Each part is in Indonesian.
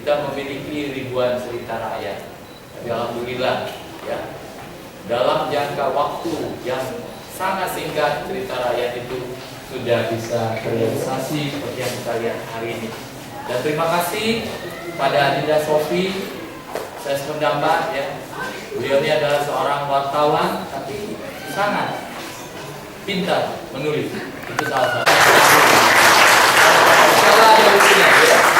kita memiliki ribuan cerita rakyat. Tapi alhamdulillah ya, dalam jangka waktu yang sangat singkat cerita rakyat itu sudah bisa terrealisasi seperti yang kita lihat hari ini. Dan terima kasih pada Adinda Sofi, saya sependapat ya. Beliau ini adalah seorang wartawan tapi sangat pintar menulis. Itu salah satu. Salah ada usinya ya.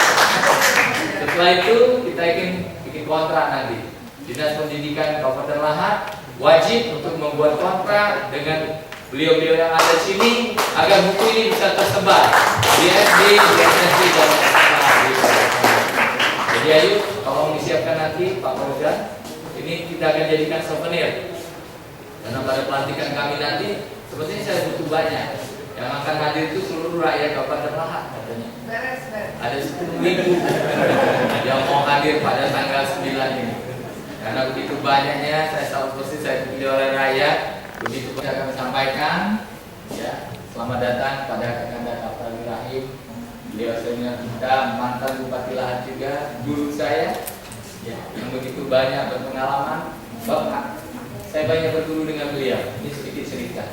Setelah itu kita ingin bikin kontrak nanti. Dinas Pendidikan Kabupaten Lahat wajib untuk membuat kontrak dengan beliau-beliau yang ada di sini agar buku ini bisa tersebar di SD, di SMP dan SMA. Jadi ayo, tolong disiapkan nanti Pak Polda. Ini kita akan jadikan souvenir. Karena pada pelantikan kami nanti, sepertinya saya butuh banyak. Yang akan hadir itu seluruh rakyat Kabupaten Lahat katanya. Ada 10.000 yang mau hadir pada tanggal 9 ini. Karena begitu banyaknya, saya tahu persis saya dipilih oleh rakyat. Begitu saya akan sampaikan. Ya, selamat datang pada Kakanda Kapal Rahim. Beliau senior kita, mantan Bupati Lahat juga, guru saya. Ya, yang begitu banyak berpengalaman. Bapak, saya banyak berguru dengan beliau. Ini sedikit cerita.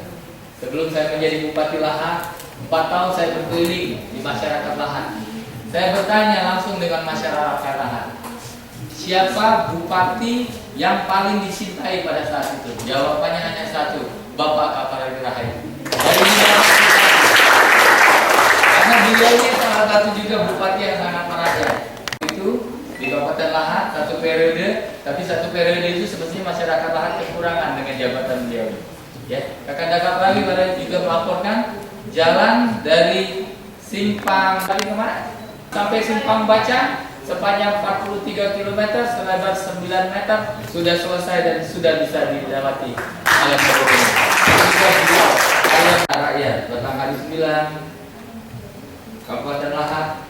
Sebelum saya menjadi Bupati Lahat, 4 tahun saya berkeliling di masyarakat Lahat. Saya bertanya langsung dengan masyarakat Lahat, siapa bupati yang paling dicintai pada saat itu? Jawabannya hanya satu, Bapak Kapal Rahim. Dari karena beliau ini salah satu juga bupati yang sangat meraja. Itu di Kabupaten Lahat satu periode, tapi satu periode itu sebetulnya masyarakat Lahat kekurangan dengan jabatan beliau. Ya, Kakanda Kapal juga melaporkan jalan dari Simpang tadi kemana? Sampai Simpang Baca sepanjang 43 km selebar 9 meter sudah selesai dan sudah bisa dilewati oleh pemerintah. Rakyat bertanggal 9 Kabupaten Lahat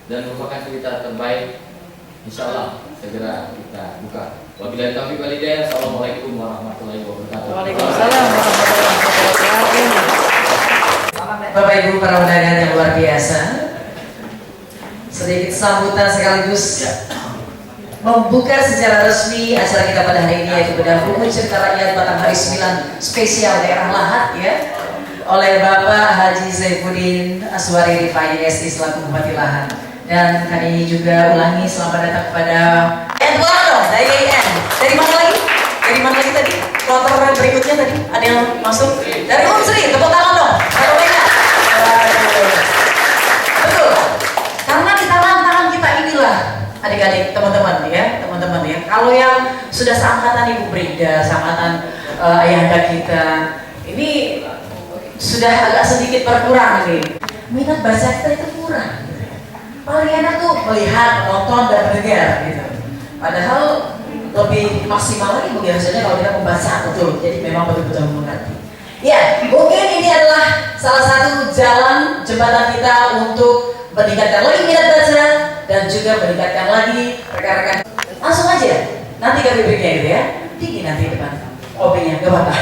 dan merupakan cerita terbaik. Insya Allah segera kita buka. Wabillahi taufiq wal hidayah. Assalamualaikum warahmatullahi wabarakatuh. Waalaikumsalam warahmatullahi wabarakatuh. Bapak Ibu para undangan yang luar biasa, sedikit sambutan sekaligus membuka secara resmi acara kita pada hari ini, yaitu bedah buku cerita rakyat Batang Hari 9 spesial daerah Lahat ya, oleh Bapak Haji Saifuddin Aswari Rifai SI selaku Bupati Lahat. Dan kami juga ulangi selamat datang kepada dari mana lagi? Dari mana lagi tadi? Kloter berikutnya tadi ada yang masuk dari Unsri, tepuk tangan dong. Betul. Karena di tangan kita inilah adik-adik, teman-teman ya. Kalau yang sudah seangkatan Ibu Brida, seangkatan ayahanda kita, ini sudah agak sedikit berkurang nih. Minat baca kita itu kurang. Paling enak tuh melihat, menonton dan mendengar gitu. Padahal lebih maksimal lagi biasanya kalau kita membaca betul. Jadi memang betul-betul mengerti. Ya, mungkin ini adalah salah satu jalan jembatan kita untuk meningkatkan lagi minat baca dan juga meningkatkan lagi rekan-rekan. Langsung aja, nanti ke bibirnya gitu ya. Tinggi nanti depan. OB-nya, gak apa-apa.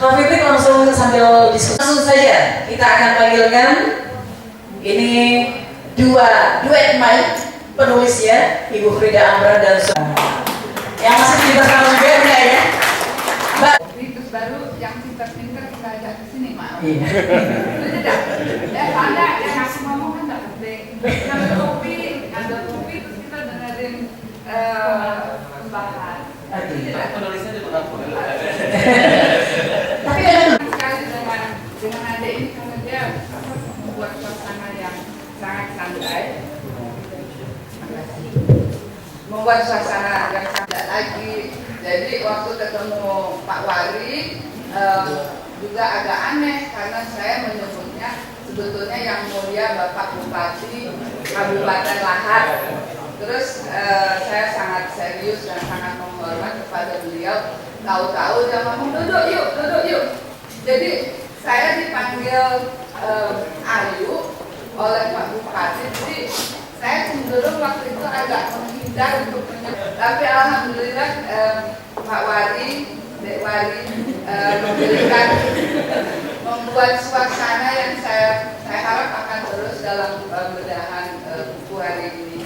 Kalau bibir langsung sambil diskusi. Langsung saja kita akan panggilkan ini duet mic penulisnya Ibu Frida Amran dan yang masih di belakang juga enggak ya? Mbak. Terus baru yang pinter-pinter kita ajak ke sini, maaf. Iya. Tidak. Ya ada yang ngasih ngomong kan nggak penting. Ngambil kopi terus kita dengerin pembahasan. Tidak. Penulisnya di belakang. Tapi ada sekali dengan adik ini karena dia membuat suasana yang sangat santai. Membuat suasana yang santai lagi. Jadi waktu ketemu Pak Wali juga agak aneh karena saya menyebutnya sebetulnya yang mulia Bapak Bupati Kabupaten Lahat. Terus saya sangat serius dan sangat menghormat kepada beliau. Tahu-tahu dia ngomong duduk yuk. Jadi saya dipanggil Ayu oleh Pak Bupati. Jadi saya cenderung waktu itu agak menghindar untuk menyebut. Tapi alhamdulillah Pak Wali, Dek Wali memberikan membuat suasana yang saya harap akan terus dalam bedahan Februari ini.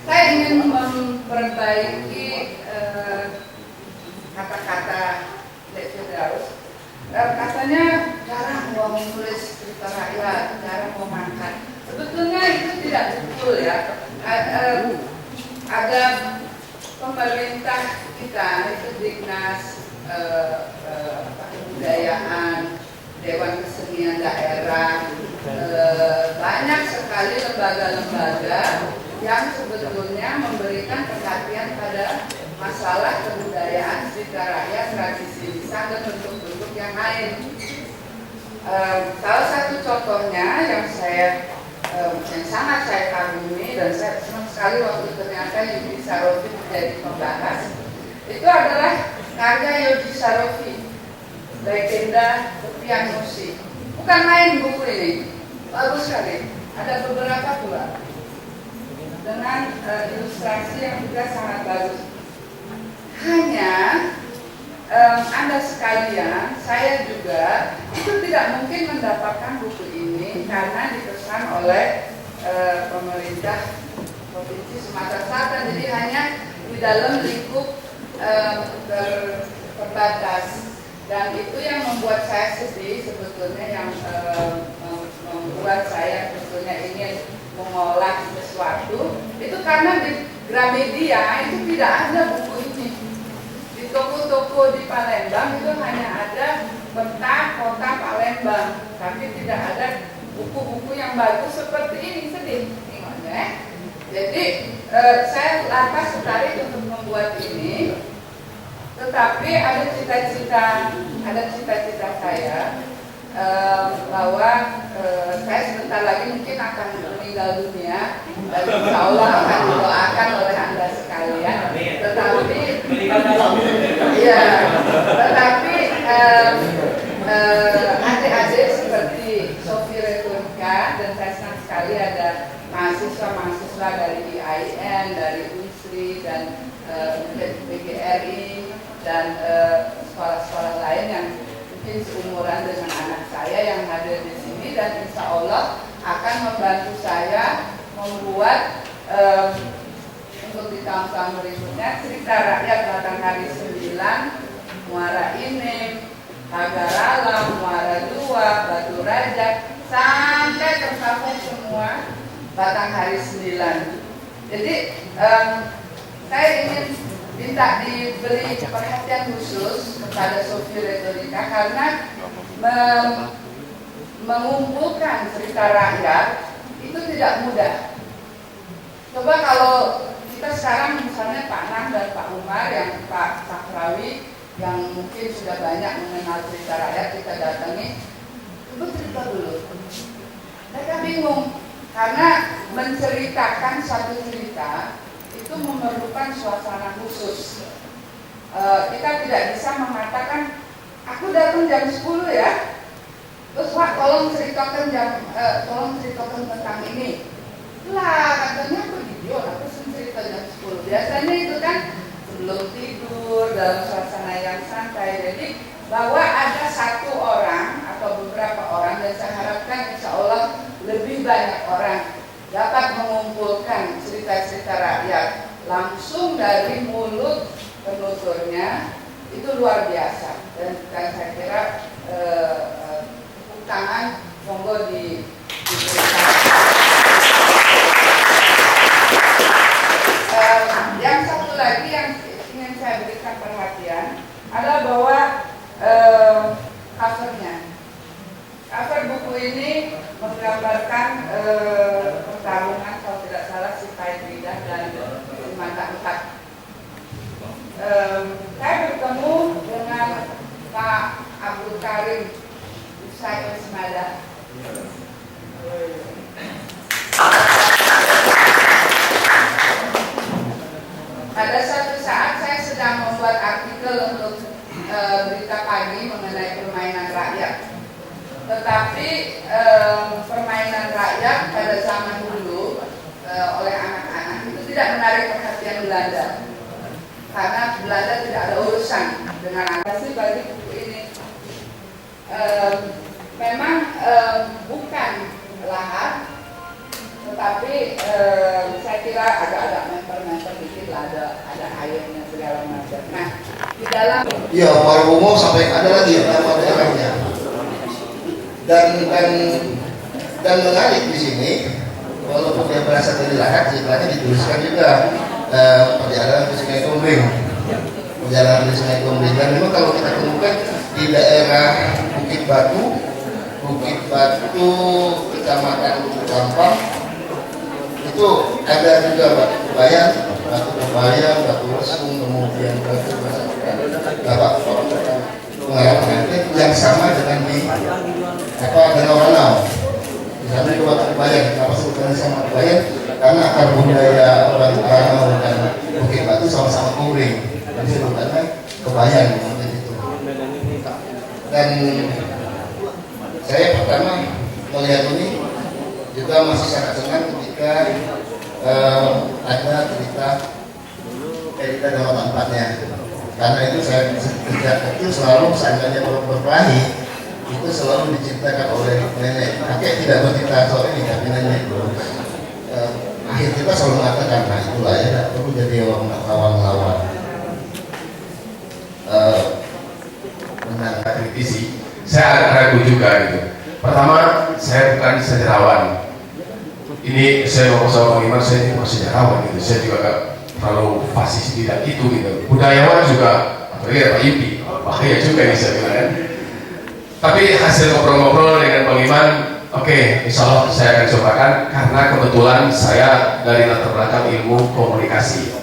Saya ingin memperbaiki kata-kata Lek Firdaus. Katanya jarang mau menulis cerita rakyat, jarang mau makan. Sebetulnya itu tidak betul ya. Ada pemerintah kita itu Dignas Kebudayaan, Dewan Kesenian Daerah, banyak sekali lembaga-lembaga yang sebetulnya memberikan perhatian pada masalah kebudayaan, cerita rakyat, tradisi lisan dan bentuk-bentuk yang lain. Salah satu contohnya yang sangat saya kagumi dan saya senang sekali waktu ternyata Yudi Sarofi menjadi pembahas, itu adalah karya Yudi Sarofi, Legenda Tepian Musik. Bukan main buku ini, bagus sekali. Ada beberapa pula dengan ilustrasi yang juga sangat bagus. Hanya Anda sekalian, saya juga itu tidak mungkin mendapatkan buku ini karena dipesan oleh pemerintah Provinsi Sumatera Selatan. Jadi hanya di dalam lingkup terbatas. Dan itu yang membuat saya sedih sebetulnya, yang membuat saya sebetulnya ingin mengolah sesuatu. Itu karena di Gramedia itu tidak ada buku ini. Di toko-toko di Palembang itu hanya ada peta kota Palembang, tapi tidak ada buku-buku yang bagus seperti ini. Sedih, tengoknya. Jadi saya lantas tertarik untuk membuat ini. Tetapi ada cita-cita saya bahwa saya sebentar lagi mungkin akan meninggal dunia dan insya Allah akan didoakan oleh Anda sekalian. Tetapi adik-adik seperti Sofi Retorika, dan saya senang sekali ada mahasiswa-mahasiswa dari IAIN, dari UNSRI dan PGRI dan sekolah-sekolah lain yang mungkin seumuran dengan anak saya yang hadir di sini, dan insya Allah akan membantu saya membuat untuk di tahun-tahun berikutnya cerita rakyat Batanghari 9, Muara Inim, Pagar Alam, Muara 2, Batu Raja, sampai tercapai semua Batanghari 9. Jadi saya ingin minta diberi perhatian khusus kepada Sofi Retorika karena mengumpulkan cerita rakyat itu tidak mudah. Coba kalau kita sekarang misalnya Pak Nang dan Pak Umar, yang Pak Sakrawi yang mungkin sudah banyak mengenal cerita rakyat, kita datangi, coba cerita dulu. Mereka bingung karena menceritakan satu cerita itu memerlukan suasana khusus. Kita tidak bisa mengatakan aku datang jam 10 ya, terus Pak tolong ceritakan tentang ini. Lah katanya aku video, aku cerita jam 10. Biasanya itu kan sebelum tidur dalam suasana yang santai. Jadi bahwa ada satu orang atau beberapa orang, dan saya harapkan insya Allah lebih banyak orang dapat mengumpulkan cerita-cerita rakyat langsung dari mulut ke nuturnya, itu luar biasa. Dan saya kira tepuk tangan monggo diberikan. Yang satu lagi yang ingin saya berikan perhatian adalah bahwa cover buku ini menggambarkan pertarungan, kalau tidak salah, si Faitridah dan Mata Empat. Saya bertemu dengan Pak Abdul Karim Usai Semada. Pada suatu saat saya sedang membuat artikel untuk berita pagi mengenai permainan rakyat. Tetapi permainan rakyat pada zaman dulu oleh anak-anak itu tidak menarik perhatian Belanda, karena Belanda tidak ada urusan dengan anak. Bagi buku ini memang bukan lahat, tetapi saya kira agak-agak memper dikit lah, ada airnya segala macam. Nah, di dalam Iya, Warobomo sampai ada lagi nama daerahnya. Dan menarik di sini, walaupun dia berasal dari Lahat, sebenarnya dituliskan juga perjalanan ke Sungai Gombeng. Perjalanan ke Sungai Gombeng. Dan memang kalau kita temukan di daerah Bukit Batu, Kecamatan Gampang, itu ada juga Batu Kebayan, Batu Lesung, kemudian Batu pengarahan yang sama dengan di Danau Ranau. Di sana itu Batu Kebayan. Kenapa sebutnya sama Kebayan? Karena akar budaya orang Ranau dan Bukit Batu sama-sama kuring. Jadi sebutannya Kebayan seperti itu. Dan saya pertama melihat ini juga masih sangat senang ketika ada cerita nama tempatnya. Karena itu saya sejak kecil selalu seandainya berkelahi itu selalu diceritakan oleh nenek. Kakek tidak bercerita soal ini, tapi nenek itu akhir kita selalu mengatakan, nah itulah ya, tidak perlu jadi lawan-lawan. Menang kritisi, saya agak ragu juga gitu. Pertama, saya bukan sejarawan. Ini saya mau sama Bang Iman, saya bukan sejarawan gitu. Saya juga agak terlalu fasis tidak itu gitu. Budayawan juga, apalagi Pak Yupi, bahaya juga nih saya bilang kan. Tapi hasil ngobrol-ngobrol dengan Bang Iman, oke, insya Allah saya akan cobakan karena kebetulan saya dari latar belakang ilmu komunikasi.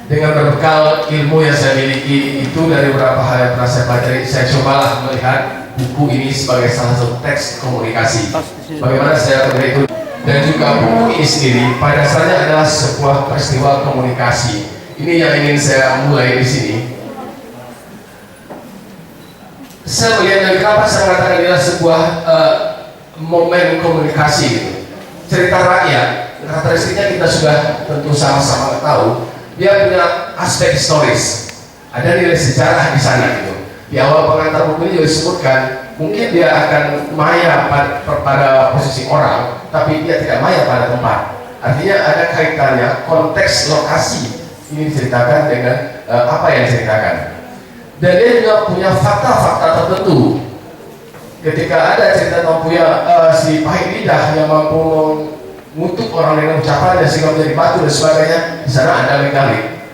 Dengan berbekal ilmu yang saya miliki itu dari beberapa hal yang pernah saya pelajari, saya cobalah melihat buku ini sebagai salah satu teks komunikasi. Bagaimana saya akan itu? Dan juga buku ini sendiri pada dasarnya adalah sebuah peristiwa komunikasi. Ini yang ingin saya mulai di sini. Saya melihat dan kenapa saya mengatakan ini adalah sebuah momen komunikasi gitu. Cerita rakyat, karakteristiknya kita sudah tentu sama-sama tahu. Dia punya aspek historis, ada nilai sejarah di sana gitu. Di awal pengantar buku ini juga disebutkan, mungkin dia akan maya pada posisi orang, tapi dia tidak maya pada tempat. Artinya ada kaitannya, konteks lokasi ini diceritakan dengan apa yang diceritakan. Dan dia juga punya fakta-fakta tertentu. Ketika ada cerita mampu si pahit lidah yang mampu mengutuk orang dengan ucapannya sehingga menjadi batu dan sebagainya, di sana ada legalik.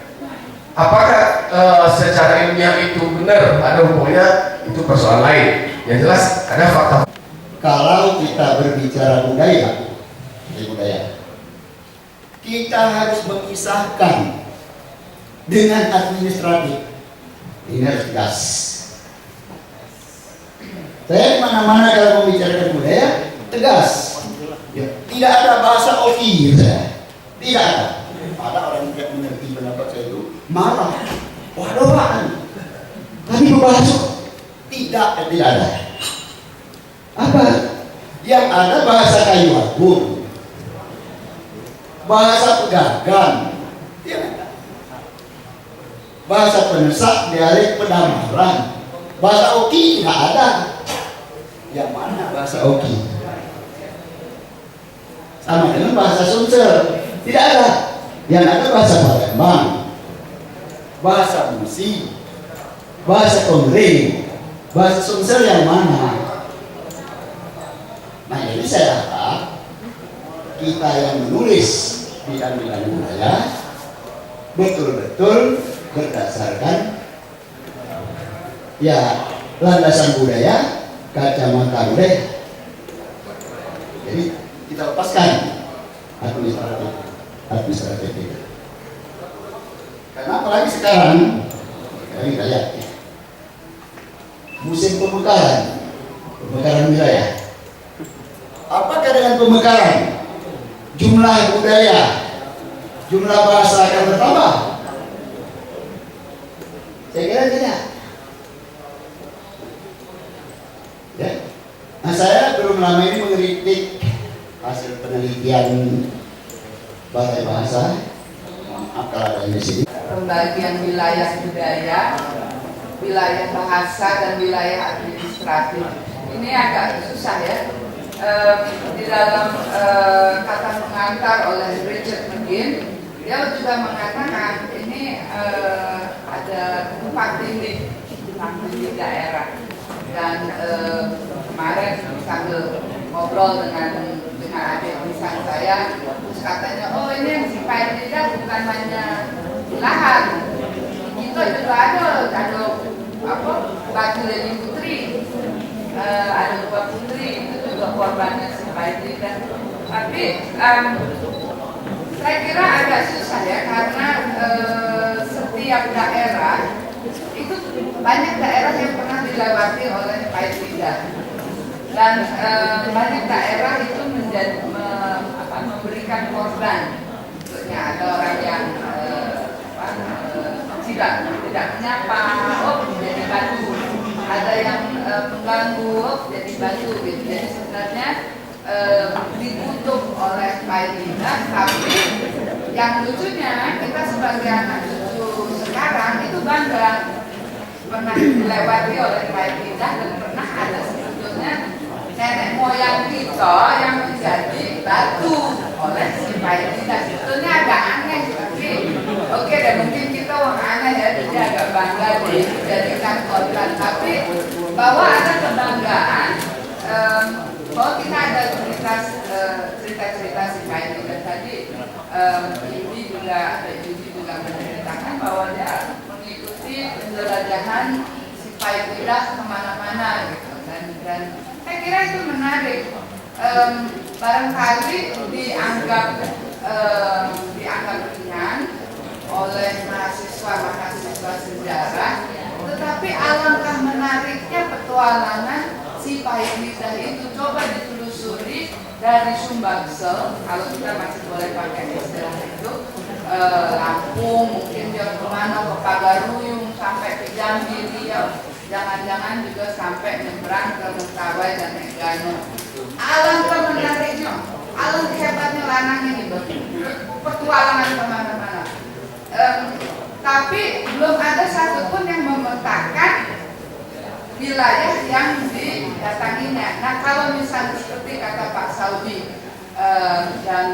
Apakah secara ilmiah itu benar ada hubungannya, itu persoalan lain. Yang jelas ada fakta. Kalau kita berbicara budaya, kita harus memisahkan dengan administratif. Ini harus tegas. Saya mana-mana kalau membicarakan budaya, tegas. Ya, tidak ada bahasa oki, tidak ada. Ada orang yang mengerti pendapat saya itu marah, waduh, tapi bahasa tidak ada. Apa? Yang ada bahasa kayu agung, bahasa pegagan, bahasa penesak, dialek pedamaran, bahasa oki tidak ada. Yang mana bahasa oki? Sama dengan bahasa Sumsel, tidak ada. Yang ada bahasa Palembang, bahasa Musi, bahasa Konggring, bahasa Sumsel yang mana? Nah ini saya harap kita yang menulis bidang-bidang budaya betul-betul berdasarkan ya landasan budaya kacamata budaya. Jadi kita lepaskan administratif itu. Karena apalagi sekarang kita lihat ya, musim pemekaran wilayah. Apakah dengan pemekaran jumlah budaya, jumlah bahasa akan bertambah? Saya kira tidak. Ya. Nah saya belum lama ini mengkritik hasil penelitian Balai Bahasa. Maaf kalau ada di sini. pembagian wilayah budaya, wilayah bahasa dan wilayah administratif. Ini agak susah ya. di dalam kata pengantar oleh Richard McGinn, dia juga mengatakan ini ada tempat tindih daerah. Dan kemarin sambil ngobrol dengan adik lisan saya, terus katanya, oh ini yang Sipai Tidak bukan hanya lahan, kita juga ada apa batu lilin putri, ada dua putri, itu juga korbannya Sipai Tidak. Tapi saya kira agak susah ya, karena setiap daerah itu banyak daerah yang pernah dilewati oleh Paitida, dan banyak daerah itu memberikan korban. Tentunya ada orang yang tidak menyapa, oh jadi batu, ada yang mengganggu, oh jadi batu gitu. Jadi sebenarnya dikutuk oleh Paitida, tapi yang lucunya kita sebagai anak cucu sekarang itu bangga pernah dilewati oleh Paitida, dan pernah ada sebetulnya nenek moyang kita yang menjadi batu oleh si Paitida. Sebetulnya agak aneh, tapi oke deh, mungkin kita orang aneh ya, jadi agak bangga dijadikan korban. Tapi bahwa ada kebanggaan, bahwa kita ada cerita-cerita si Paitida tadi. Yudi juga menceritakan bahwa dia mengikuti penjelajahan si Paitida kemana-mana gitu, dan saya kira itu menarik. Barangkali dianggap ringan oleh mahasiswa sejarah, tetapi alangkah menariknya petualangan si Paitida itu. Coba ditelusuri dari Sumbaksel, kalau kita masih boleh pakai istilah itu, Lampung, mungkin dia kemana, ke Pagaruyung, sampai ke Jambi, Riau, jangan-jangan juga sampai nyebrang ke Mentawai dan Megano. Alangkah menariknya, alangkah hebatnya lanang ini, petualangan kemana-mana. Tapi belum ada satupun yang memetakan wilayah yang didatanginya. Nah, kalau misalnya seperti kata Pak Saudi dan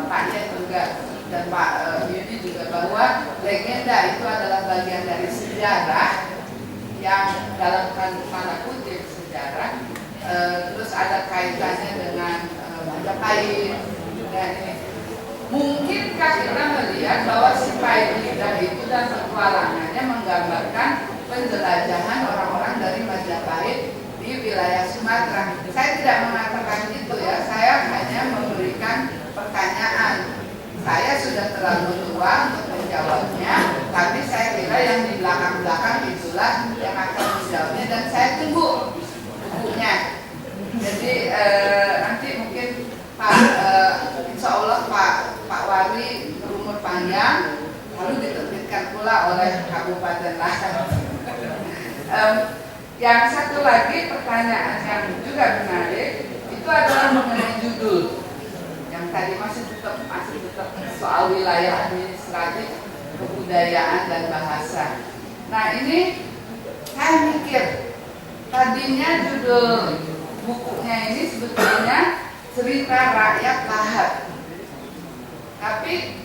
Pak Yen juga dan Pak Yudi juga, bahwa legenda itu adalah bagian dari sejarah yang dalam tanda kutip sejarah, terus ada kaitannya dengan Majapahit dan ini. Mungkinkah kita melihat bahwa si Paitida itu dan petualangannya menggambarkan penjelajahan orang-orang dari Majapahit di wilayah Sumatera? Saya tidak mengatakan itu ya, saya hanya memberikan pertanyaan. Saya sudah terlalu tua untuk menjawabnya, tapi saya kira yang di belakang-belakang itulah yang akan menjawabnya, dan saya tunggu bukunya. Jadi nanti mungkin Pak, insya Allah Pak Wari berumur panjang, lalu diterbitkan pula oleh Kabupaten Lahat. Yang satu lagi pertanyaan yang juga menarik itu adalah mengenai judul yang tadi masih tetap soal wilayah administratif, kebudayaan dan bahasa. Nah ini saya mikir, tadinya judul bukunya ini sebetulnya Cerita Rakyat Lahat, tapi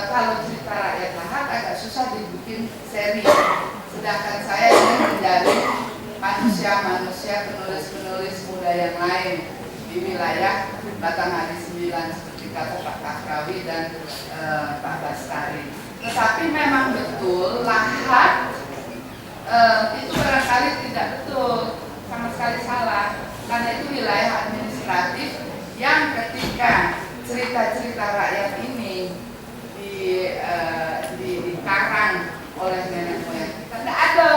kalau cerita rakyat Lahat agak susah dibikin seri. Sedangkan saya ini mencari manusia-manusia, penulis-penulis muda yang lain di wilayah Batanghari 9 seperti kata Pak Kakrawi dan Pak Bastari. Tetapi memang betul Lahat itu barangkali tidak betul, sama sekali salah, karena itu wilayah administratif yang ketika cerita-cerita rakyat ini dikarang oleh nenek moyang kita tidak ada.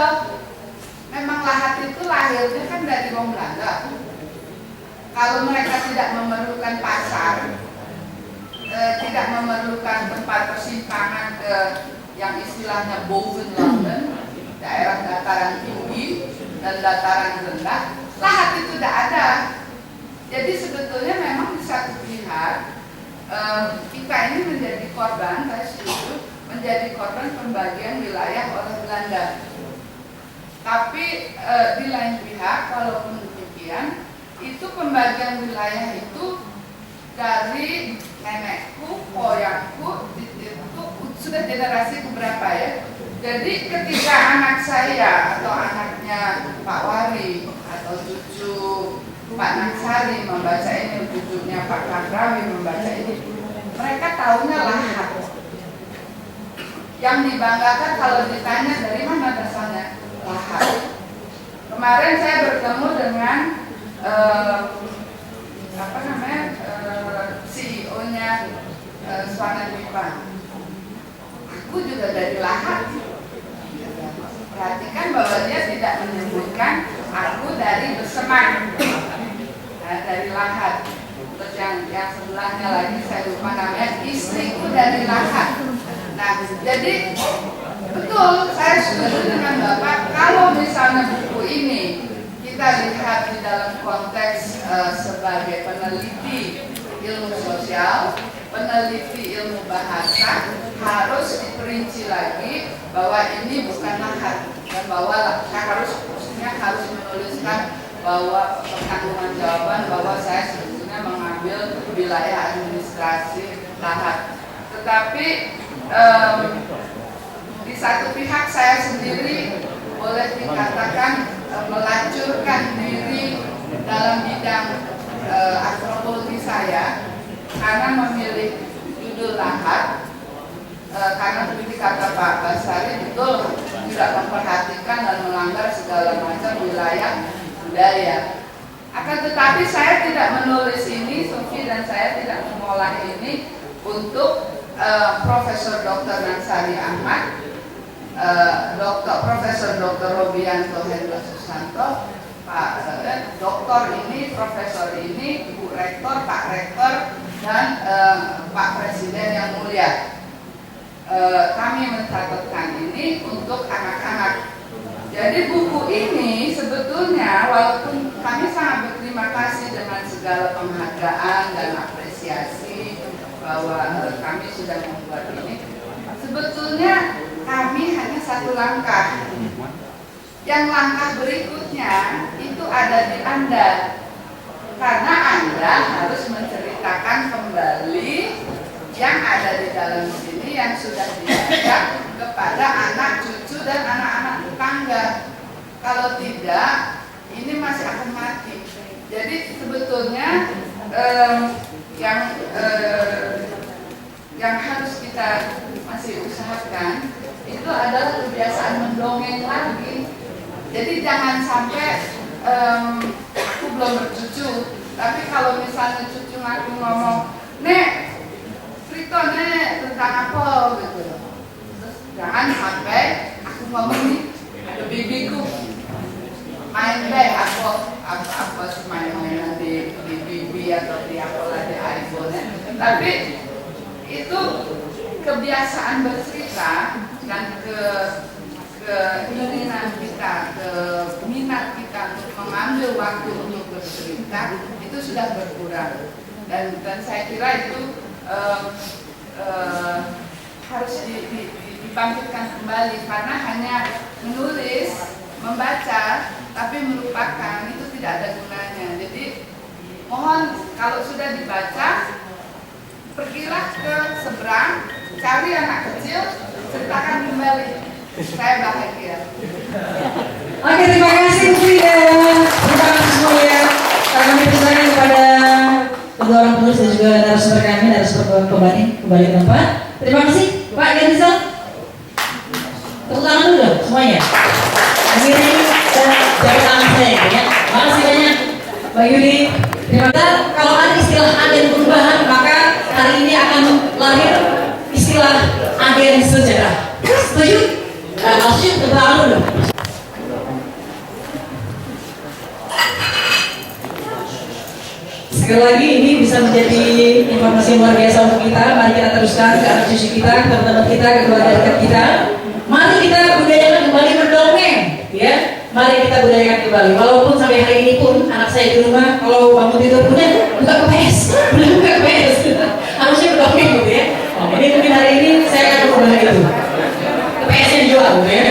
Memang Lahat itu lahirnya kan dari wong Belanda. Kalau mereka tidak memerlukan pasar, tidak memerlukan tempat persimpangan ke yang istilahnya Boven London, daerah dataran tinggi dan dataran rendah, Lahat itu tidak ada. Jadi sebetulnya memang di satu pihak kita ini menjadi korban, saya setuju, menjadi korban pembagian wilayah oleh Belanda. Tapi di lain pihak, walaupun demikian, itu pembagian wilayah itu dari nenekku, moyangku, itu sudah generasi keberapa ya. Jadi ketika anak saya atau anaknya Pak Wari atau cucu Pak Naksari membaca ini, cucunya Pak Kadrawi membaca ini, mereka tahunya lahat. Yang dibanggakan kalau ditanya dari mana asalnya, lahat. Kemarin saya bertemu dengan CEO-nya Swana Dipa. Aku juga dari lahat. Perhatikan bahwa dia tidak menyebutkan aku dari Besemang, dari lahat. Terus yang sebelahnya lagi saya lupa namanya, istriku dari lahat. Nah, jadi betul saya setuju dengan Bapak. Kalau misalnya buku ini kita lihat di dalam konteks sebagai peneliti ilmu sosial, peneliti ilmu bahasa, harus diperinci lagi bahwa ini bukan lahat dan bahwa saya harus menuliskan bahwa pertanggungjawaban bahwa saya sebetulnya mengambil wilayah administrasi lahat. Tetapi di satu pihak saya sendiri boleh dikatakan melacurkan diri dalam bidang antropologi saya karena memilih judul lahat, karena seperti kata Pak Basari betul tidak memperhatikan dan melanggar segala macam wilayah budaya. Akan tetapi saya tidak menulis ini, Sofi, dan saya tidak mengolah ini untuk Profesor Dr. Naksari Ahmad, Profesor Dr. Robianto Hendro Susanto, Pak Doktor ini, Profesor ini, Bu Rektor, Pak Rektor, dan Pak Presiden yang mulia. Kami mencatatkan ini untuk anak-anak. Jadi buku ini sebetulnya walaupun kami sangat berterima kasih dengan segala penghargaan dan apresiasi bahwa kami sudah membuat ini, sebetulnya kami hanya satu langkah. Yang langkah berikutnya itu ada di Anda, karena Anda harus menceritakan kembali yang ada di dalam sini yang sudah dibaca kepada anak cucu dan anak-anak tetangga. Kalau tidak, ini masih akan mati. Jadi sebetulnya yang harus kita masih usahakan itu adalah kebiasaan mendongeng lagi. Jadi jangan sampai aku belum bercucu, tapi kalau misalnya cucu aku ngomong, "Nek, cerita nek tentang apa?" gitu. Terus jangan sampai aku ngomong nih, ada bibiku main deh apa main-mainan di bibi atau di apalah di iPhone. Tapi itu kebiasaan bercerita dan keinginan kita, minat kita untuk mengambil waktu untuk bercerita itu sudah berkurang, dan saya kira itu harus dibangkitkan kembali, karena hanya menulis, membaca tapi melupakan itu tidak ada gunanya. Jadi mohon kalau sudah dibaca, pergilah ke seberang, cari anak kecil, ceritakan kembali. Saya bahagia. Oke, terima kasih Bu Frida. Terima kasih semuanya. Kami persilakan kepada kedua orang penulis dan juga narasumber kami, narasumber kembali ke tempat. Terima kasih Pak Genzal. Tepuk tangan dulu dong semuanya. Akhirnya ini jari tangan saya ya. Terima kasih banyak Mbak Yudi. Terima kasih. Kalau ada istilah agen perubahan, maka hari ini akan lahir istilah agen sejarah. Setuju? Maksudnya tepuk tangan dulu. Sekali lagi ini bisa menjadi informasi luar biasa untuk kita. Mari kita teruskan ke anak cucu kita, ke teman-teman kita, ke keluarga dekat kita. Mari kita budayakan kembali berdongeng, ya. Mari kita budayakan kembali. Walaupun sampai hari ini pun anak saya di rumah kalau bangun tidur punya buka KPS, buka KPS. Harusnya berdongeng gitu ya. Ini mungkin hari ini saya akan mengubah itu. KPS yang jual, gitu ya.